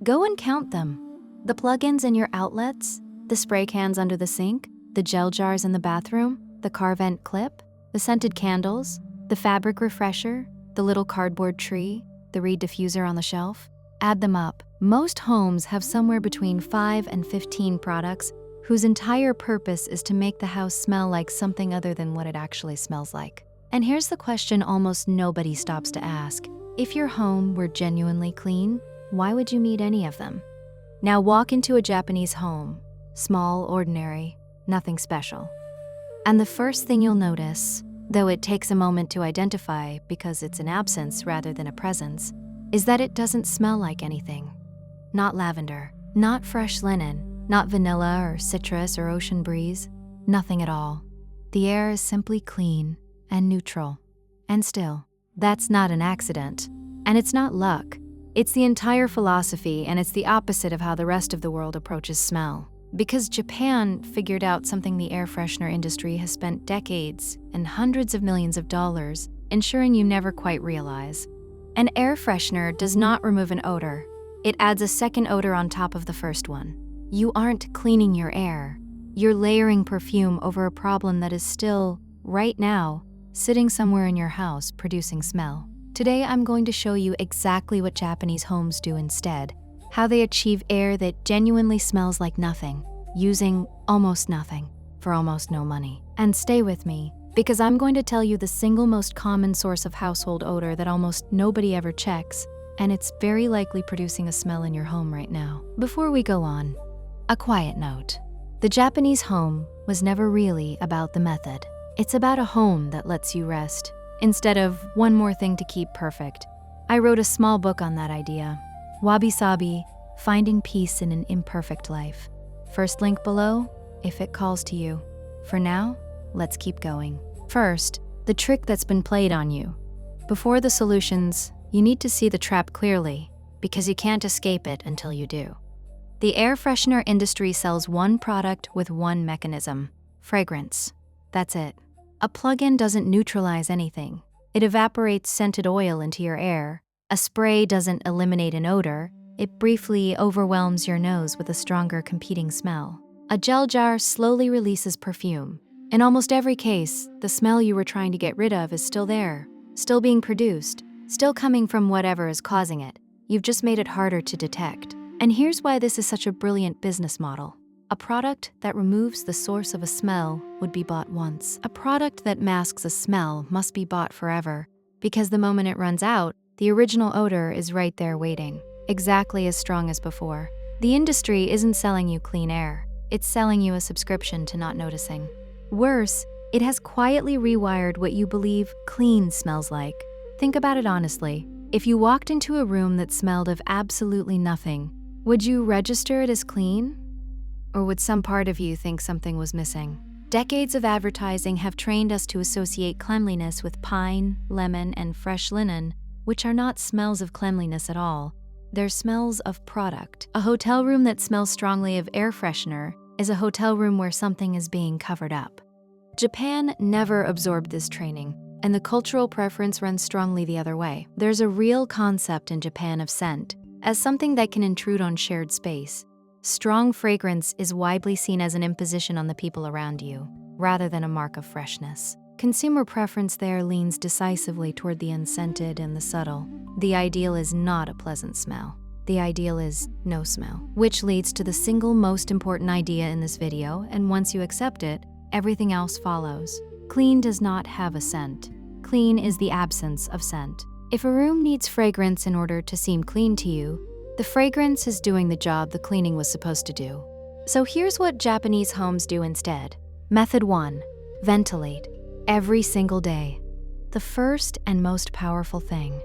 Go and count them. The plug-ins in your outlets, the spray cans under the sink, the gel jars in the bathroom, the car vent clip, the scented candles, the fabric refresher, the little cardboard tree, the reed diffuser on the shelf. Add them up. Most homes have somewhere between 5 and 15 products whose entire purpose is to make the house smell like something other than what it actually smells like. And here's the question almost nobody stops to ask. If your home were genuinely clean, why would you need any of them? Now walk into a Japanese home, small, ordinary, nothing special. And the first thing you'll notice, though it takes a moment to identify because it's an absence rather than a presence, is that it doesn't smell like anything. Not lavender, not fresh linen, not vanilla or citrus or ocean breeze, nothing at all. The air is simply clean and neutral. And still, that's not an accident. And it's not luck. It's the entire philosophy, and it's the opposite of how the rest of the world approaches smell. Because Japan figured out something the air freshener industry has spent decades and hundreds of millions of dollars ensuring you never quite realize. An air freshener does not remove an odor. It adds a second odor on top of the first one. You aren't cleaning your air. You're layering perfume over a problem that is still, right now, sitting somewhere in your house producing smell. Today, I'm going to show you exactly what Japanese homes do instead, how they achieve air that genuinely smells like nothing, using almost nothing for almost no money. And stay with me, because I'm going to tell you the single most common source of household odor that almost nobody ever checks, and it's very likely producing a smell in your home right now. Before we go on, a quiet note. The Japanese home was never really about the method. It's about a home that lets you rest, instead of one more thing to keep perfect. I wrote a small book on that idea, Wabi Sabi, Finding Peace in an Imperfect Life. First link below, if it calls to you. For now, let's keep going. First, the trick that's been played on you. Before the solutions, you need to see the trap clearly, because you can't escape it until you do. The air freshener industry sells one product with one mechanism: fragrance. That's it. A plug-in doesn't neutralize anything. It evaporates scented oil into your air. A spray doesn't eliminate an odor. It briefly overwhelms your nose with a stronger competing smell. A gel jar slowly releases perfume. In almost every case, the smell you were trying to get rid of is still there, still being produced, still coming from whatever is causing it. You've just made it harder to detect. And here's why this is such a brilliant business model. A product that removes the source of a smell would be bought once. A product that masks a smell must be bought forever, because the moment it runs out, the original odor is right there waiting, exactly as strong as before. The industry isn't selling you clean air. It's selling you a subscription to not noticing. Worse, it has quietly rewired what you believe clean smells like. Think about it honestly. If you walked into a room that smelled of absolutely nothing, would you register it as clean? Or would some part of you think something was missing? Decades of advertising have trained us to associate cleanliness with pine, lemon, and fresh linen, which are not smells of cleanliness at all. They're smells of product. A hotel room that smells strongly of air freshener is a hotel room where something is being covered up. Japan never absorbed this training, and the cultural preference runs strongly the other way. There's a real concept in Japan of scent as something that can intrude on shared space. Strong fragrance is widely seen as an imposition on the people around you, rather than a mark of freshness. Consumer preference there leans decisively toward the unscented and the subtle. The ideal is not a pleasant smell. The ideal is no smell, which leads to the single most important idea in this video, and once you accept it, everything else follows. Clean does not have a scent. Clean is the absence of scent. If a room needs fragrance in order to seem clean to you, the fragrance is doing the job the cleaning was supposed to do. So here's what Japanese homes do instead. Method 1. Ventilate. Every single day. The first and most powerful thing.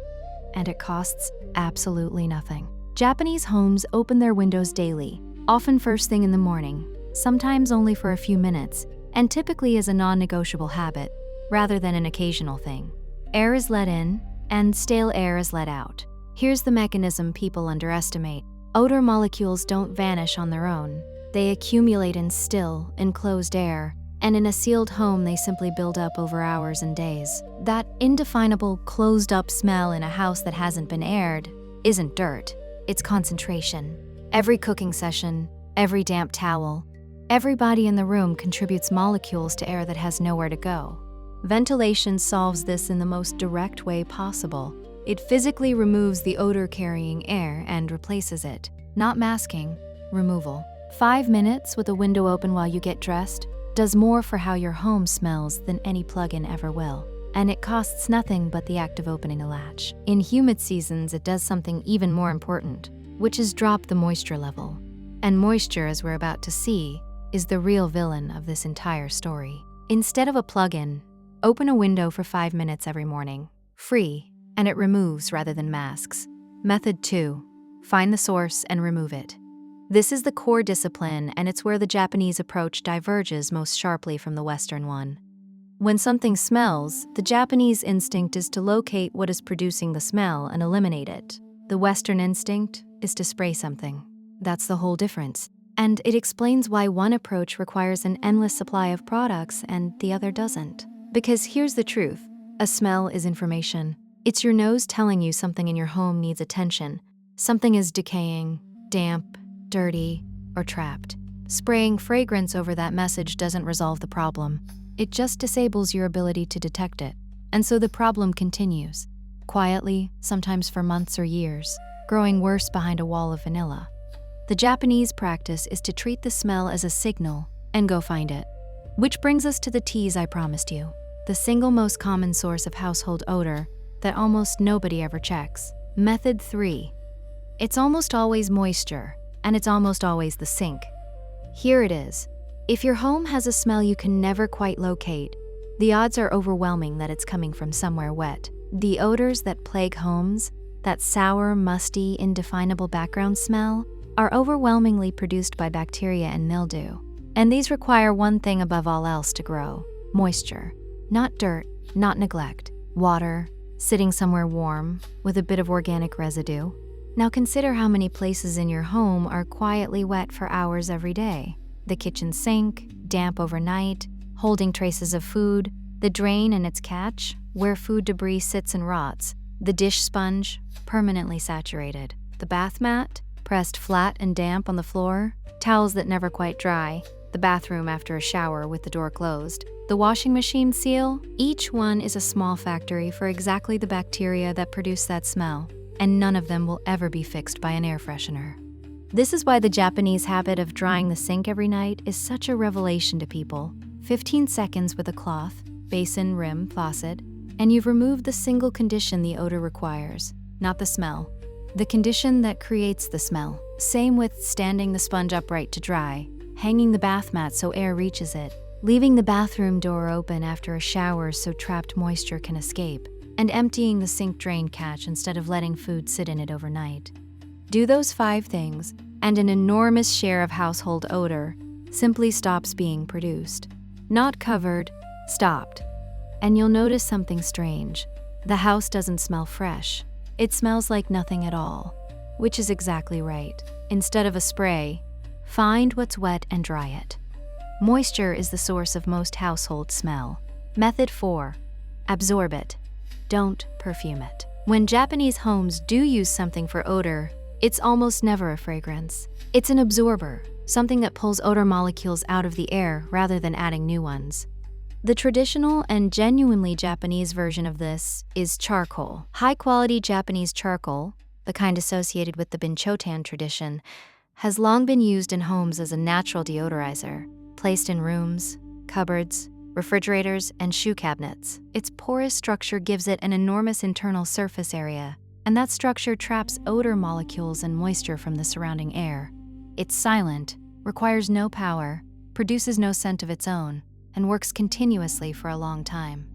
And it costs absolutely nothing. Japanese homes open their windows daily, often first thing in the morning, sometimes only for a few minutes, and typically as a non-negotiable habit, rather than an occasional thing. Air is let in, and stale air is let out. Here's the mechanism people underestimate. Odor molecules don't vanish on their own. They accumulate in still, enclosed air, and in a sealed home they simply build up over hours and days. That indefinable, closed-up smell in a house that hasn't been aired isn't dirt. it's concentration. Every cooking session, every damp towel, everybody in the room contributes molecules to air that has nowhere to go. Ventilation solves this in the most direct way possible. It physically removes the odor-carrying air and replaces it. Not masking, removal. 5 minutes with a window open while you get dressed does more for how your home smells than any plug-in ever will. And it costs nothing but the act of opening a latch. In humid seasons, it does something even more important, which is drop the moisture level. And moisture, as we're about to see, is the real villain of this entire story. Instead of a plug-in, open a window for 5 minutes every morning. Free, and it removes rather than masks. Method 2. Find the source and remove it. This is the core discipline, and it's where the Japanese approach diverges most sharply from the Western one. When something smells, the Japanese instinct is to locate what is producing the smell and eliminate it. The Western instinct is to spray something. That's the whole difference. And it explains why one approach requires an endless supply of products and the other doesn't. Because here's the truth. A smell is information. It's your nose telling you something in your home needs attention. Something is decaying, damp, dirty, or trapped. Spraying fragrance over that message doesn't resolve the problem. It just disables your ability to detect it. And so the problem continues, quietly, sometimes for months or years, growing worse behind a wall of vanilla. The Japanese practice is to treat the smell as a signal and go find it. Which brings us to the tease I promised you, the single most common source of household odor that almost nobody ever checks. Method 3. It's almost always moisture, and it's almost always the sink. Here it is. If your home has a smell you can never quite locate, the odds are overwhelming that it's coming from somewhere wet. The odors that plague homes, that sour, musty, indefinable background smell, are overwhelmingly produced by bacteria and mildew. And these require one thing above all else to grow: moisture. Not dirt, not neglect. Water, sitting somewhere warm, with a bit of organic residue. Now consider how many places in your home are quietly wet for hours every day. The kitchen sink, damp overnight, holding traces of food, the drain and its catch, where food debris sits and rots, the dish sponge, permanently saturated, the bath mat, pressed flat and damp on the floor, towels that never quite dry, the bathroom after a shower with the door closed, the washing machine seal. Each one is a small factory for exactly the bacteria that produce that smell, and none of them will ever be fixed by an air freshener. This is why the Japanese habit of drying the sink every night is such a revelation to people. 15 seconds with a cloth, basin, rim, faucet, and you've removed the single condition the odor requires, not the smell. The condition that creates the smell. Same with standing the sponge upright to dry, hanging the bath mat so air reaches it, leaving the bathroom door open after a shower so trapped moisture can escape, and emptying the sink drain catch instead of letting food sit in it overnight. Do those 5 things, and an enormous share of household odor simply stops being produced. Not covered, stopped. And you'll notice something strange. The house doesn't smell fresh. It smells like nothing at all, which is exactly right. Instead of a spray, find what's wet and dry it. Moisture is the source of most household smell. Method 4. Absorb it. Don't perfume it. When Japanese homes do use something for odor, it's almost never a fragrance. It's an absorber, something that pulls odor molecules out of the air rather than adding new ones. The traditional and genuinely Japanese version of this is charcoal. High-quality Japanese charcoal, the kind associated with the Binchotan tradition, has long been used in homes as a natural deodorizer, placed in rooms, cupboards, refrigerators, and shoe cabinets. Its porous structure gives it an enormous internal surface area, and that structure traps odor molecules and moisture from the surrounding air. It's silent, requires no power, produces no scent of its own, and works continuously for a long time.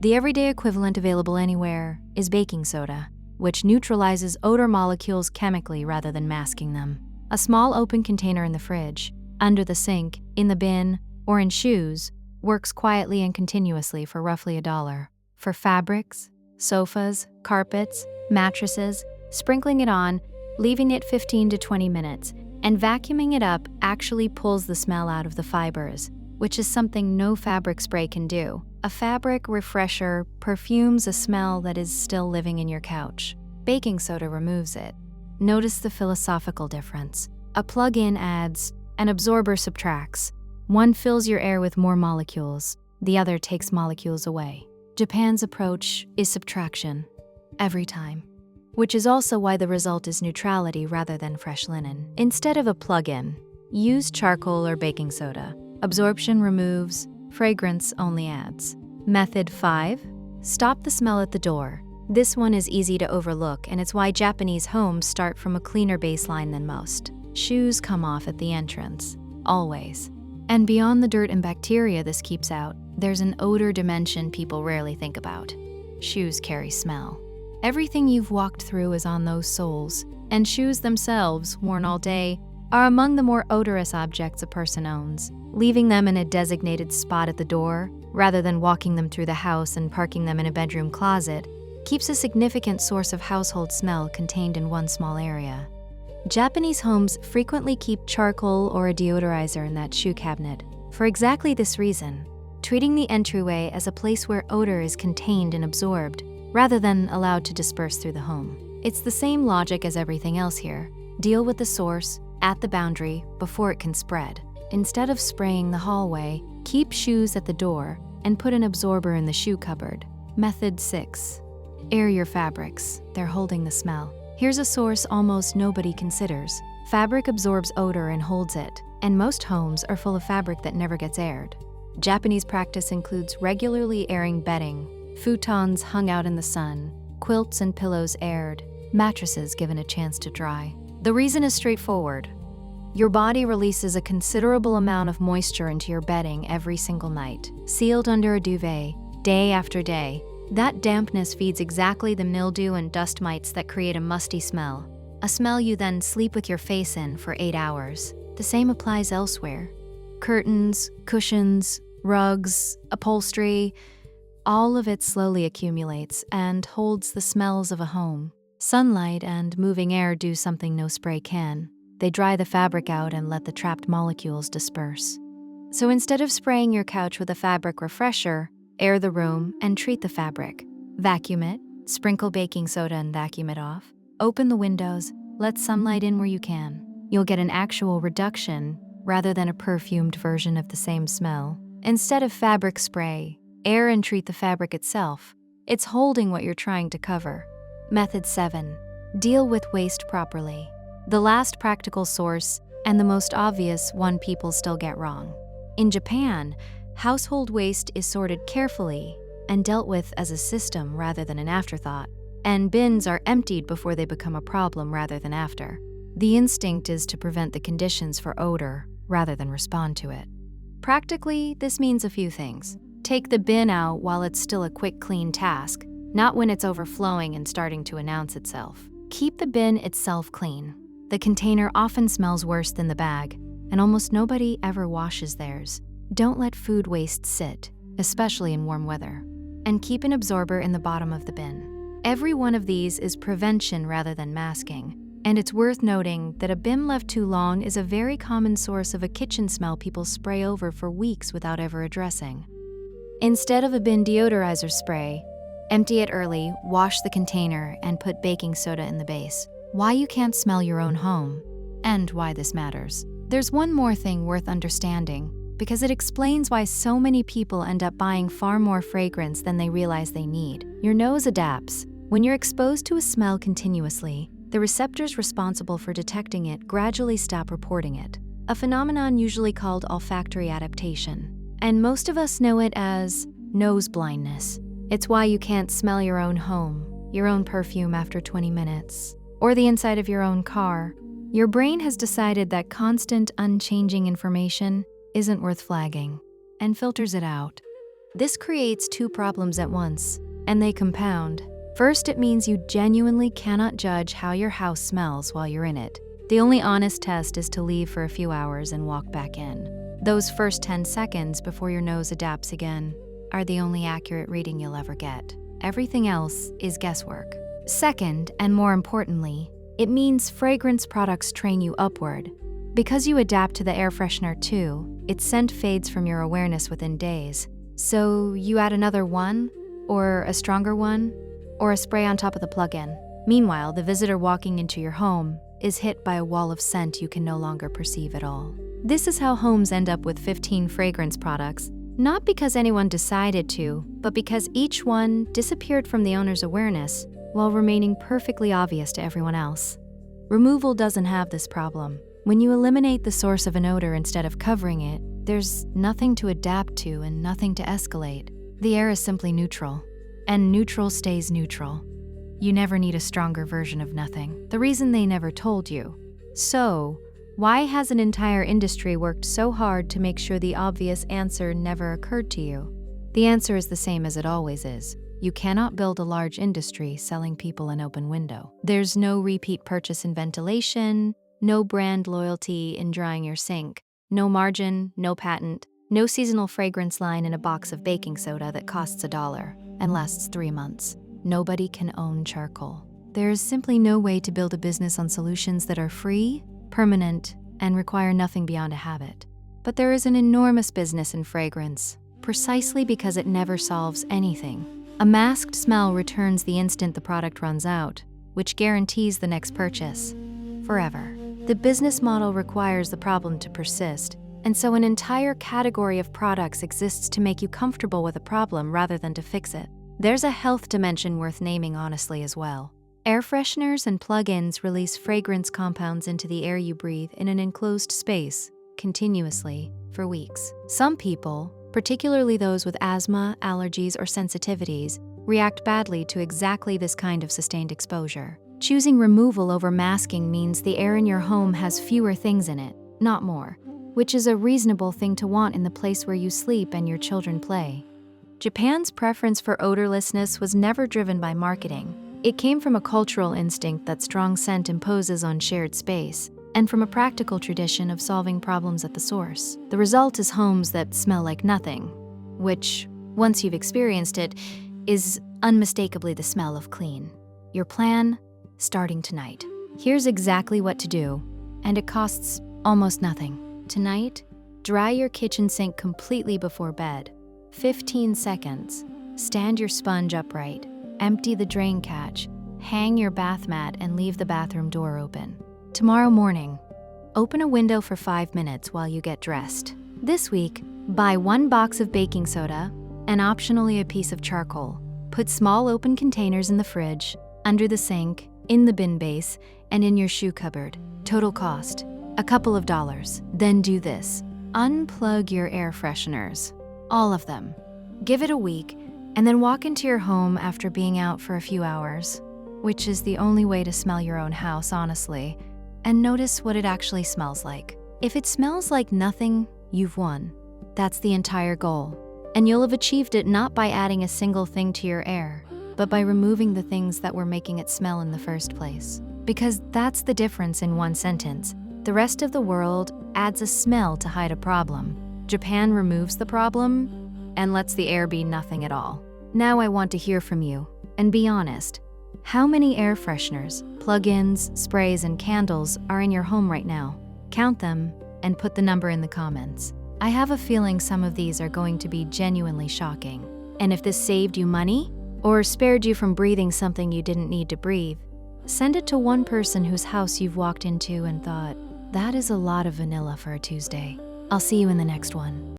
The everyday equivalent available anywhere is baking soda, which neutralizes odor molecules chemically rather than masking them. A small open container in the fridge, under the sink, in the bin, or in shoes, works quietly and continuously for roughly $1. For fabrics, sofas, carpets, mattresses, sprinkling it on, leaving it 15 to 20 minutes, and vacuuming it up actually pulls the smell out of the fibers, which is something no fabric spray can do. A fabric refresher perfumes a smell that is still living in your couch. Baking soda removes it. Notice the philosophical difference. A plug-in adds, an absorber subtracts. One fills your air with more molecules, the other takes molecules away. Japan's approach is subtraction, every time. Which is also why the result is neutrality rather than fresh linen. Instead of a plug-in, use charcoal or baking soda. Absorption removes, fragrance only adds. Method 5. Stop the smell at the door. This one is easy to overlook, and it's why Japanese homes start from a cleaner baseline than most. Shoes come off at the entrance, always. And beyond the dirt and bacteria this keeps out, there's an odor dimension people rarely think about. Shoes carry smell. Everything you've walked through is on those soles, and shoes themselves, worn all day, are among the more odorous objects a person owns. Leaving them in a designated spot at the door, rather than walking them through the house and parking them in a bedroom closet, keeps a significant source of household smell contained in one small area. Japanese homes frequently keep charcoal or a deodorizer in that shoe cabinet for exactly this reason, treating the entryway as a place where odor is contained and absorbed, rather than allowed to disperse through the home. It's the same logic as everything else here. Deal with the source at the boundary before it can spread. Instead of spraying the hallway, keep shoes at the door and put an absorber in the shoe cupboard. Method 6. Air your fabrics. They're holding the smell. Here's a source almost nobody considers. Fabric absorbs odor and holds it, and most homes are full of fabric that never gets aired. Japanese practice includes regularly airing bedding, futons hung out in the sun, quilts and pillows aired, mattresses given a chance to dry. The reason is straightforward. Your body releases a considerable amount of moisture into your bedding every single night, sealed under a duvet, day after day. That dampness feeds exactly the mildew and dust mites that create a musty smell, a smell you then sleep with your face in for 8 hours. The same applies elsewhere. Curtains, cushions, rugs, upholstery, all of it slowly accumulates and holds the smells of a home. Sunlight and moving air do something no spray can. They dry the fabric out and let the trapped molecules disperse. So instead of spraying your couch with a fabric refresher, air the room and treat the fabric. Vacuum it, sprinkle baking soda and vacuum it off. Open the windows, let sunlight in where you can. You'll get an actual reduction rather than a perfumed version of the same smell. Instead of fabric spray, air and treat the fabric itself. It's holding what you're trying to cover. Method 7. Deal with waste properly. The last practical source, and the most obvious one people still get wrong. In Japan, household waste is sorted carefully and dealt with as a system rather than an afterthought, and bins are emptied before they become a problem rather than after. The instinct is to prevent the conditions for odor rather than respond to it. Practically, this means a few things. Take the bin out while it's still a quick, clean task, not when it's overflowing and starting to announce itself. Keep the bin itself clean. The container often smells worse than the bag, and almost nobody ever washes theirs. Don't let food waste sit, especially in warm weather. And keep an absorber in the bottom of the bin. Every one of these is prevention rather than masking, and it's worth noting that a bin left too long is a very common source of a kitchen smell people spray over for weeks without ever addressing. Instead of a bin deodorizer spray, empty it early, wash the container, and put baking soda in the base. Why you can't smell your own home, and why this matters. There's one more thing worth understanding, because it explains why so many people end up buying far more fragrance than they realize they need. Your nose adapts. When you're exposed to a smell continuously, the receptors responsible for detecting it gradually stop reporting it, a phenomenon usually called olfactory adaptation. And most of us know it as nose blindness. It's why you can't smell your own home, your own perfume after 20 minutes, or the inside of your own car. Your brain has decided that constant, unchanging information isn't worth flagging, and filters it out. This creates two problems at once, and they compound. First, it means you genuinely cannot judge how your house smells while you're in it. The only honest test is to leave for a few hours and walk back in. Those first 10 seconds before your nose adapts again are the only accurate reading you'll ever get. Everything else is guesswork. Second, and more importantly, it means fragrance products train you upward. Because you adapt to the air freshener too, its scent fades from your awareness within days. So you add another one, or a stronger one, or a spray on top of the plug-in. Meanwhile, the visitor walking into your home is hit by a wall of scent you can no longer perceive at all. This is how homes end up with 15 fragrance products, not because anyone decided to, but because each one disappeared from the owner's awareness while remaining perfectly obvious to everyone else. Removal doesn't have this problem. When you eliminate the source of an odor instead of covering it, there's nothing to adapt to and nothing to escalate. The air is simply neutral, and neutral stays neutral. You never need a stronger version of nothing. The reason they never told you. So, why has an entire industry worked so hard to make sure the obvious answer never occurred to you? The answer is the same as it always is. You cannot build a large industry selling people an open window. There's no repeat purchase in ventilation, no brand loyalty in drying your sink, no margin, no patent, no seasonal fragrance line in a box of baking soda that costs $1 and lasts 3 months. Nobody can own charcoal. There is simply no way to build a business on solutions that are free, permanent, and require nothing beyond a habit. But there is an enormous business in fragrance, precisely because it never solves anything. A masked smell returns the instant the product runs out, which guarantees the next purchase, forever. The business model requires the problem to persist, and so an entire category of products exists to make you comfortable with a problem rather than to fix it. There's a health dimension worth naming honestly as well. Air fresheners and plug-ins release fragrance compounds into the air you breathe in an enclosed space, continuously, for weeks. Some people, particularly those with asthma, allergies, or sensitivities, react badly to exactly this kind of sustained exposure. Choosing removal over masking means the air in your home has fewer things in it, not more, which is a reasonable thing to want in the place where you sleep and your children play. Japan's preference for odorlessness was never driven by marketing. It came from a cultural instinct that strong scent imposes on shared space, and from a practical tradition of solving problems at the source. The result is homes that smell like nothing, which, once you've experienced it, is unmistakably the smell of clean. Your plan, starting tonight. Here's exactly what to do, and it costs almost nothing. Tonight, dry your kitchen sink completely before bed. 15 seconds. Stand your sponge upright. Empty the drain catch. Hang your bath mat and leave the bathroom door open. Tomorrow morning, open a window for 5 minutes while you get dressed. This week, buy 1 box of baking soda and optionally a piece of charcoal. Put small open containers in the fridge, under the sink, in the bin base, and in your shoe cupboard. Total cost, a couple of dollars. Then do this. Unplug your air fresheners. All of them. Give it a week, and then walk into your home after being out for a few hours, which is the only way to smell your own house, honestly, and notice what it actually smells like. If it smells like nothing, you've won. That's the entire goal. And you'll have achieved it not by adding a single thing to your air, but by removing the things that were making it smell in the first place. Because that's the difference in one sentence. The rest of the world adds a smell to hide a problem. Japan removes the problem and lets the air be nothing at all. Now I want to hear from you, and be honest. How many air fresheners, plug-ins, sprays, and candles are in your home right now? Count them and put the number in the comments. I have a feeling some of these are going to be genuinely shocking. And if this saved you money, or spared you from breathing something you didn't need to breathe, send it to one person whose house you've walked into and thought, that is a lot of vanilla for a Tuesday. I'll see you in the next one.